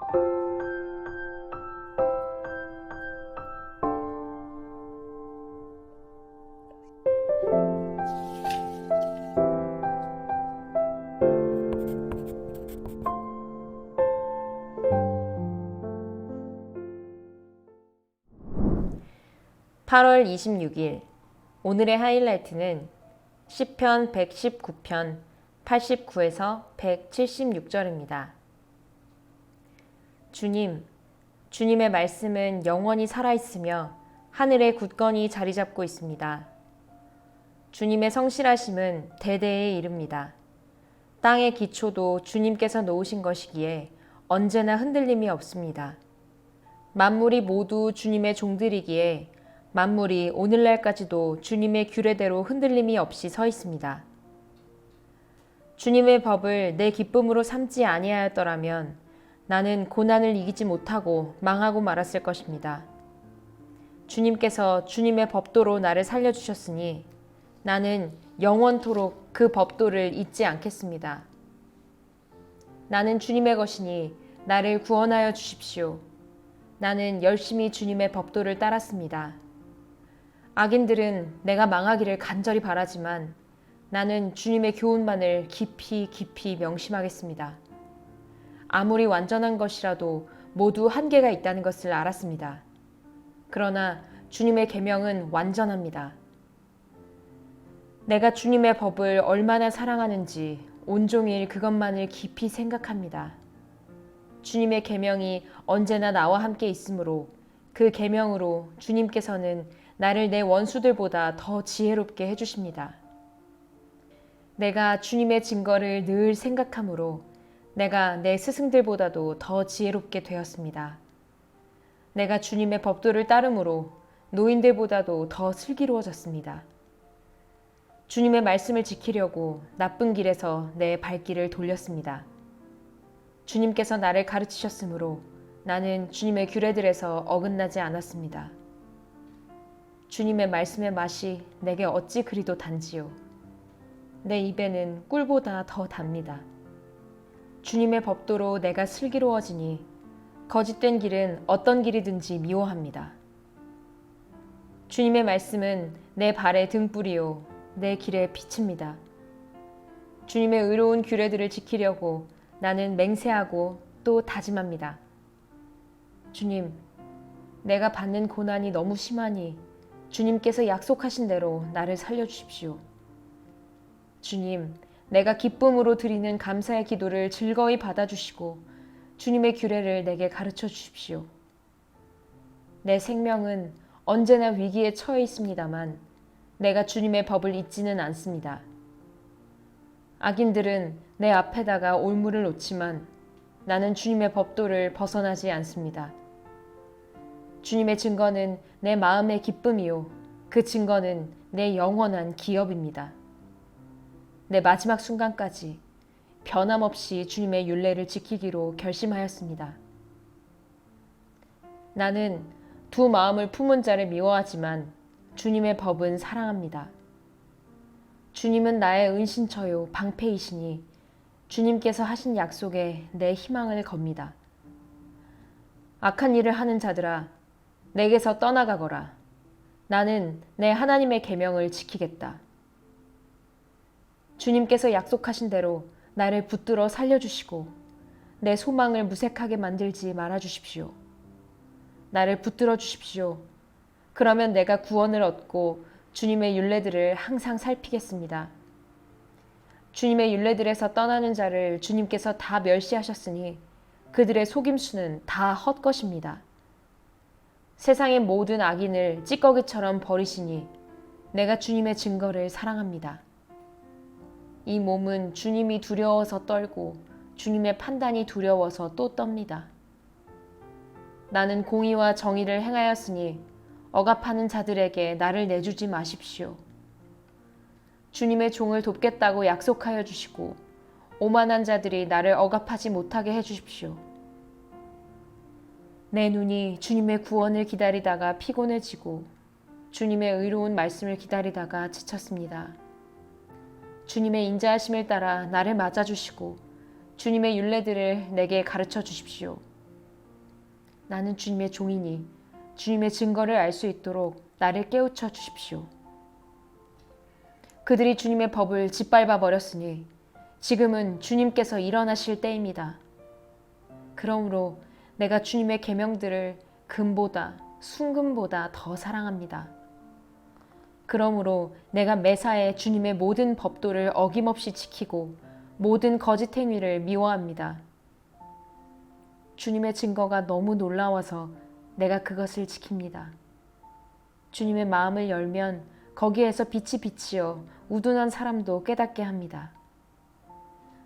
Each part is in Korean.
(8월 26일) 오늘의 하이라이트는 시편 119편 89에서 176절입니다. 주님, 주님의 말씀은 영원히 살아있으며 하늘에 굳건히 자리 잡고 있습니다. 주님의 성실하심은 대대에 이릅니다. 땅의 기초도 주님께서 놓으신 것이기에 언제나 흔들림이 없습니다. 만물이 모두 주님의 종들이기에 만물이 오늘날까지도 주님의 규례대로 흔들림이 없이 서 있습니다. 주님의 법을 내 기쁨으로 삼지 아니하였더라면 나는 고난을 이기지 못하고 망하고 말았을 것입니다. 주님께서 주님의 법도로 나를 살려주셨으니 나는 영원토록 그 법도를 잊지 않겠습니다. 나는 주님의 것이니 나를 구원하여 주십시오. 나는 열심히 주님의 법도를 따랐습니다. 악인들은 내가 망하기를 간절히 바라지만 나는 주님의 교훈만을 깊이 깊이 명심하겠습니다. 아무리 완전한 것이라도 모두 한계가 있다는 것을 알았습니다. 그러나 주님의 계명은 완전합니다. 내가 주님의 법을 얼마나 사랑하는지 온종일 그것만을 깊이 생각합니다. 주님의 계명이 언제나 나와 함께 있으므로 그 계명으로 주님께서는 나를 내 원수들보다 더 지혜롭게 해주십니다. 내가 주님의 증거를 늘 생각하므로 내가 내 스승들보다도 더 지혜롭게 되었습니다. 내가 주님의 법도를 따름으로 노인들보다도 더 슬기로워졌습니다. 주님의 말씀을 지키려고 나쁜 길에서 내 발길을 돌렸습니다. 주님께서 나를 가르치셨으므로 나는 주님의 규례들에서 어긋나지 않았습니다. 주님의 말씀의 맛이 내게 어찌 그리도 단지요. 내 입에는 꿀보다 더 답니다. 주님의 법도로 내가 슬기로워지니 거짓된 길은 어떤 길이든지 미워합니다. 주님의 말씀은 내 발의 등불이요 내 길의 빛입니다. 주님의 의로운 규례들을 지키려고 나는 맹세하고 또 다짐합니다. 주님, 내가 받는 고난이 너무 심하니 주님께서 약속하신 대로 나를 살려주십시오. 주님, 내가 기쁨으로 드리는 감사의 기도를 즐거이 받아주시고 주님의 규례를 내게 가르쳐 주십시오. 내 생명은 언제나 위기에 처해 있습니다만 내가 주님의 법을 잊지는 않습니다. 악인들은 내 앞에다가 올무를 놓지만 나는 주님의 법도를 벗어나지 않습니다. 주님의 증거는 내 마음의 기쁨이요 그 증거는 내 영원한 기업입니다. 내 마지막 순간까지 변함없이 주님의 율례를 지키기로 결심하였습니다. 나는 두 마음을 품은 자를 미워하지만 주님의 법은 사랑합니다. 주님은 나의 은신처요 방패이시니 주님께서 하신 약속에 내 희망을 겁니다. 악한 일을 하는 자들아, 내게서 떠나가거라. 나는 내 하나님의 계명을 지키겠다. 주님께서 약속하신 대로 나를 붙들어 살려주시고 내 소망을 무색하게 만들지 말아주십시오. 나를 붙들어 주십시오. 그러면 내가 구원을 얻고 주님의 율례들을 항상 살피겠습니다. 주님의 율례들에서 떠나는 자를 주님께서 다 멸시하셨으니 그들의 속임수는 다 헛것입니다. 세상의 모든 악인을 찌꺼기처럼 버리시니 내가 주님의 증거를 사랑합니다. 이 몸은 주님이 두려워서 떨고 주님의 판단이 두려워서 또 떱니다. 나는 공의와 정의를 행하였으니 억압하는 자들에게 나를 내주지 마십시오. 주님의 종을 돕겠다고 약속하여 주시고 오만한 자들이 나를 억압하지 못하게 해주십시오. 내 눈이 주님의 구원을 기다리다가 피곤해지고 주님의 의로운 말씀을 기다리다가 지쳤습니다. 주님의 인자하심을 따라 나를 맞아주시고 주님의 율례들을 내게 가르쳐 주십시오. 나는 주님의 종이니 주님의 증거를 알 수 있도록 나를 깨우쳐 주십시오. 그들이 주님의 법을 짓밟아 버렸으니 지금은 주님께서 일어나실 때입니다. 그러므로 내가 주님의 계명들을 금보다 순금보다 더 사랑합니다. 그러므로 내가 매사에 주님의 모든 법도를 어김없이 지키고 모든 거짓 행위를 미워합니다. 주님의 증거가 너무 놀라워서 내가 그것을 지킵니다. 주님의 마음을 열면 거기에서 빛이 비치어 우둔한 사람도 깨닫게 합니다.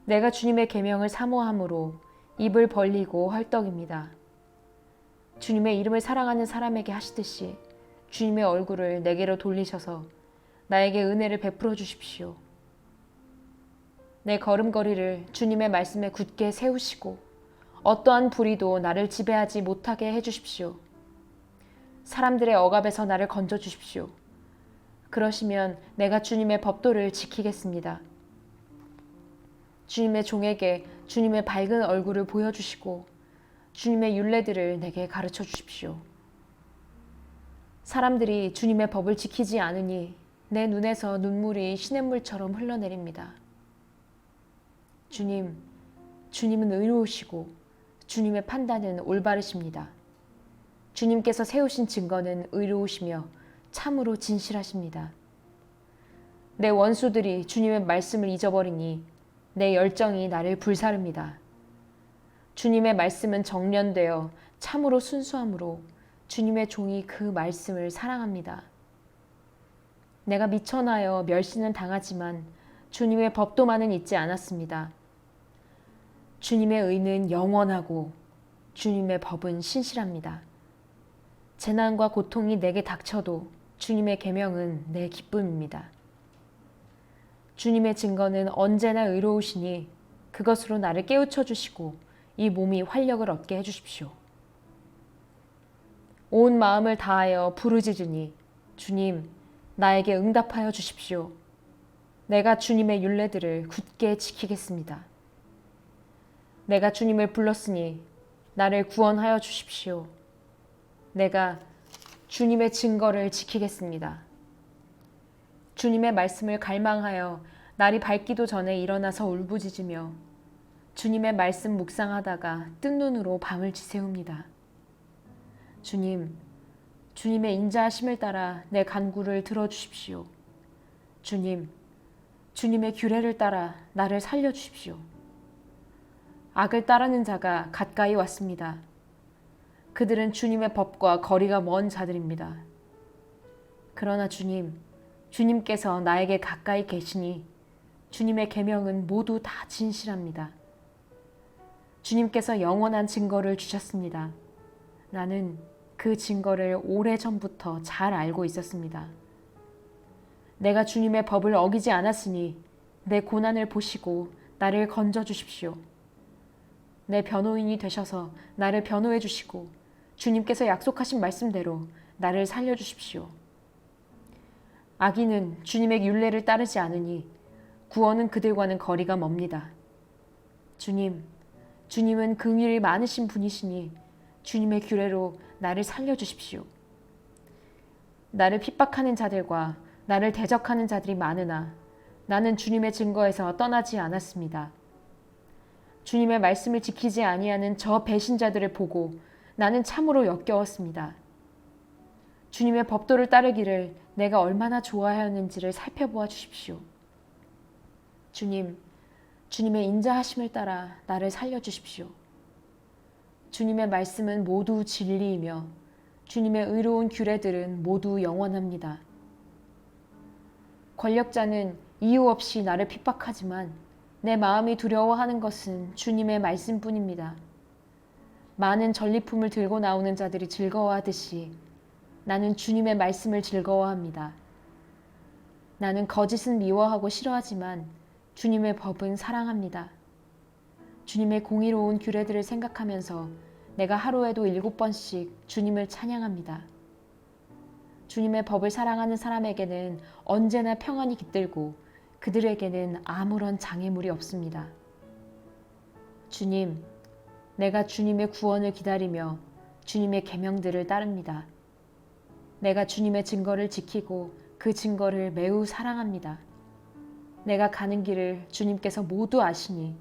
내가 주님의 계명을 사모함으로 입을 벌리고 헐떡입니다. 주님의 이름을 사랑하는 사람에게 하시듯이 주님의 얼굴을 내게로 돌리셔서 나에게 은혜를 베풀어 주십시오. 내 걸음걸이를 주님의 말씀에 굳게 세우시고 어떠한 불의도 나를 지배하지 못하게 해주십시오. 사람들의 억압에서 나를 건져 주십시오. 그러시면 내가 주님의 법도를 지키겠습니다. 주님의 종에게 주님의 밝은 얼굴을 보여주시고 주님의 율례들을 내게 가르쳐 주십시오. 사람들이 주님의 법을 지키지 않으니 내 눈에서 눈물이 시냇물처럼 흘러내립니다. 주님은 의로우시고 주님의 판단은 올바르십니다. 주님께서 세우신 증거는 의로우시며 참으로 진실하십니다. 내 원수들이 주님의 말씀을 잊어버리니 내 열정이 나를 불사릅니다. 주님의 말씀은 정련되어 참으로 순수함으로 주님의 종이 그 말씀을 사랑합니다. 내가 미천하여 멸시는 당하지만 주님의 법도만은 잊지 않았습니다. 주님의 의는 영원하고 주님의 법은 신실합니다. 재난과 고통이 내게 닥쳐도 주님의 계명은 내 기쁨입니다. 주님의 증거는 언제나 의로우시니 그것으로 나를 깨우쳐 주시고 이 몸이 활력을 얻게 해주십시오. 온 마음을 다하여 부르짖으니 주님, 나에게 응답하여 주십시오. 내가 주님의 율례들을 굳게 지키겠습니다. 내가 주님을 불렀으니 나를 구원하여 주십시오. 내가 주님의 증거를 지키겠습니다. 주님의 말씀을 갈망하여 날이 밝기도 전에 일어나서 울부짖으며 주님의 말씀 묵상하다가 뜬 눈으로 밤을 지새웁니다. 주님의 인자하심을 따라 내 간구를 들어주십시오. 주님의 규례를 따라 나를 살려주십시오. 악을 따르는 자가 가까이 왔습니다. 그들은 주님의 법과 거리가 먼 자들입니다. 그러나 주님께서 나에게 가까이 계시니 주님의 계명은 모두 다 진실합니다. 주님께서 영원한 증거를 주셨습니다. 나는 그 증거를 오래전부터 잘 알고 있었습니다. 내가 주님의 법을 어기지 않았으니 내 고난을 보시고 나를 건져 주십시오. 내 변호인이 되셔서 나를 변호해 주시고 주님께서 약속하신 말씀대로 나를 살려 주십시오. 악인은 주님의 율례를 따르지 않으니 구원은 그들과는 거리가 멉니다. 주님은 긍휼이 많으신 분이시니 주님의 규례로 나를 살려주십시오. 나를 핍박하는 자들과 나를 대적하는 자들이 많으나 나는 주님의 증거에서 떠나지 않았습니다. 주님의 말씀을 지키지 아니하는 저 배신자들을 보고 나는 참으로 역겨웠습니다. 주님의 법도를 따르기를 내가 얼마나 좋아하였는지를 살펴보아 주십시오. 주님의 인자하심을 따라 나를 살려주십시오. 주님의 말씀은 모두 진리이며 주님의 의로운 규례들은 모두 영원합니다. 권력자는 이유 없이 나를 핍박하지만 내 마음이 두려워하는 것은 주님의 말씀뿐입니다. 많은 전리품을 들고 나오는 자들이 즐거워하듯이 나는 주님의 말씀을 즐거워합니다. 나는 거짓은 미워하고 싫어하지만 주님의 법은 사랑합니다. 주님의 공의로운 규례들을 생각하면서 내가 하루에도 7번씩 주님을 찬양합니다. 주님의 법을 사랑하는 사람에게는 언제나 평안이 깃들고 그들에게는 아무런 장애물이 없습니다. 내가 주님의 구원을 기다리며 주님의 계명들을 따릅니다. 내가 주님의 증거를 지키고 그 증거를 매우 사랑합니다. 내가 가는 길을 주님께서 모두 아시니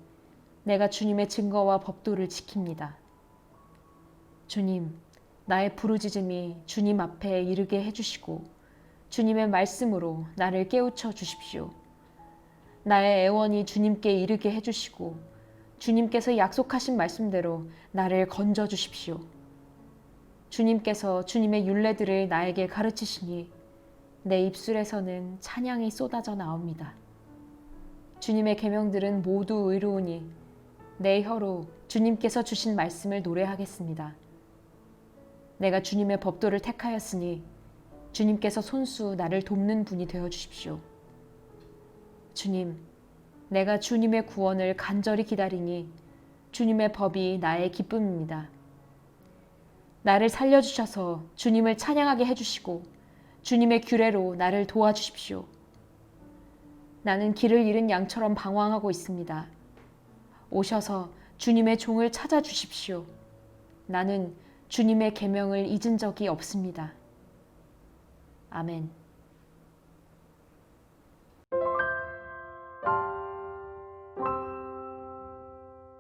내가 주님의 증거와 법도를 지킵니다. 주님, 나의 부르짖음이 주님 앞에 이르게 해주시고 주님의 말씀으로 나를 깨우쳐 주십시오. 나의 애원이 주님께 이르게 해주시고 주님께서 약속하신 말씀대로 나를 건져 주십시오. 주님께서 주님의 율례들을 나에게 가르치시니 내 입술에서는 찬양이 쏟아져 나옵니다. 주님의 계명들은 모두 의로우니 내 혀로 주님께서 주신 말씀을 노래하겠습니다. 내가 주님의 법도를 택하였으니 주님께서 손수 나를 돕는 분이 되어 주십시오. 주님, 내가 주님의 구원을 간절히 기다리니 주님의 법이 나의 기쁨입니다. 나를 살려주셔서 주님을 찬양하게 해주시고 주님의 규례로 나를 도와주십시오. 나는 길을 잃은 양처럼 방황하고 있습니다. 오셔서 주님의 종을 찾아주십시오. 나는 주님의 계명을 잊은 적이 없습니다. 아멘.